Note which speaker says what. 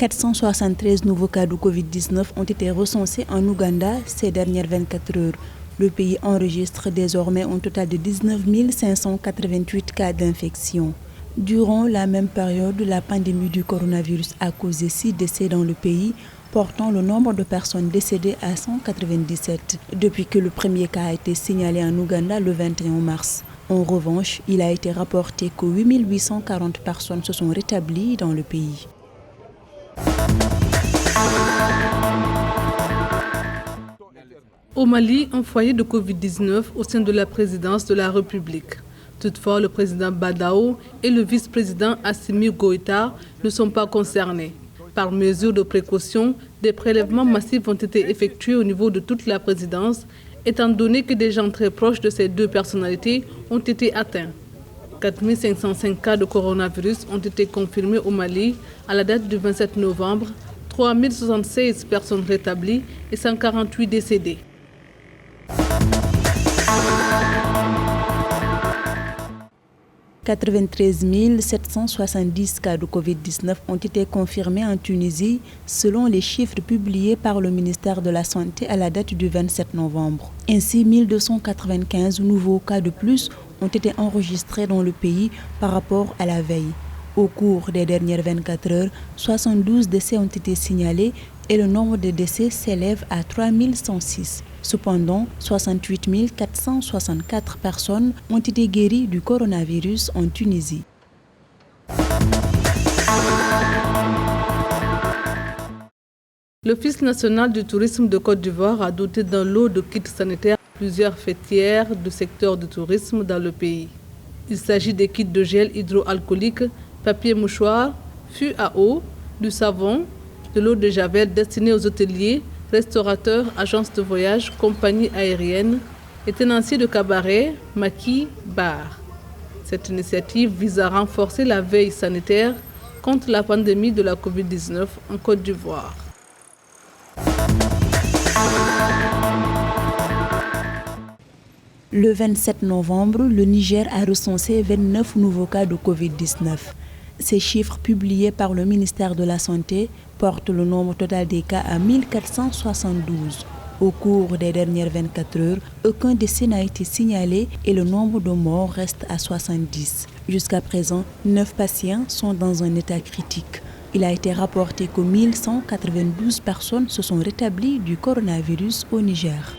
Speaker 1: 473 nouveaux cas de Covid-19 ont été recensés en Ouganda ces dernières 24 heures. Le pays enregistre désormais un total de 19 588 cas d'infection. Durant la même période, la pandémie du coronavirus a causé 6 décès dans le pays, portant le nombre de personnes décédées à 197 depuis que le premier cas a été signalé en Ouganda le 21 mars. En revanche, il a été rapporté que 8 840 personnes se sont rétablies dans le pays.
Speaker 2: Au Mali, un foyer de Covid-19 au sein de la présidence de la République. Toutefois, le président Badao et le vice-président Assimi Goïta ne sont pas concernés. Par mesure de précaution, des prélèvements massifs ont été effectués au niveau de toute la présidence, étant donné que des gens très proches de ces deux personnalités ont été atteints. 4 505 cas de coronavirus ont été confirmés au Mali à la date du 27 novembre, 3 076 personnes rétablies et 148 décédés. «
Speaker 1: 93 770 cas de Covid-19 ont été confirmés en Tunisie selon les chiffres publiés par le ministère de la Santé à la date du 27 novembre. Ainsi, 1295 nouveaux cas de plus ont été enregistrés dans le pays par rapport à la veille. Au cours des dernières 24 heures, 72 décès ont été signalés et le nombre de décès s'élève à 3106. Cependant, 68 464 personnes ont été guéries du coronavirus en Tunisie.
Speaker 2: L'Office national du tourisme de Côte d'Ivoire a doté d'un lot de kits sanitaires plusieurs fêtières du secteur du tourisme dans le pays. Il s'agit des kits de gel hydroalcoolique, papier mouchoir, fût à eau, du savon, de l'eau de javel destinée aux hôteliers, restaurateurs, agences de voyage, compagnies aériennes et tenanciers de cabarets, maquis, bars. Cette initiative vise à renforcer la veille sanitaire contre la pandémie de la Covid-19 en Côte d'Ivoire.
Speaker 1: Le 27 novembre, le Niger a recensé 29 nouveaux cas de Covid-19. Ces chiffres publiés par le ministère de la Santé portent le nombre total des cas à 1472. Au cours des dernières 24 heures, aucun décès n'a été signalé et le nombre de morts reste à 70. Jusqu'à présent, 9 patients sont dans un état critique. Il a été rapporté que 1192 personnes se sont rétablies du coronavirus au Niger.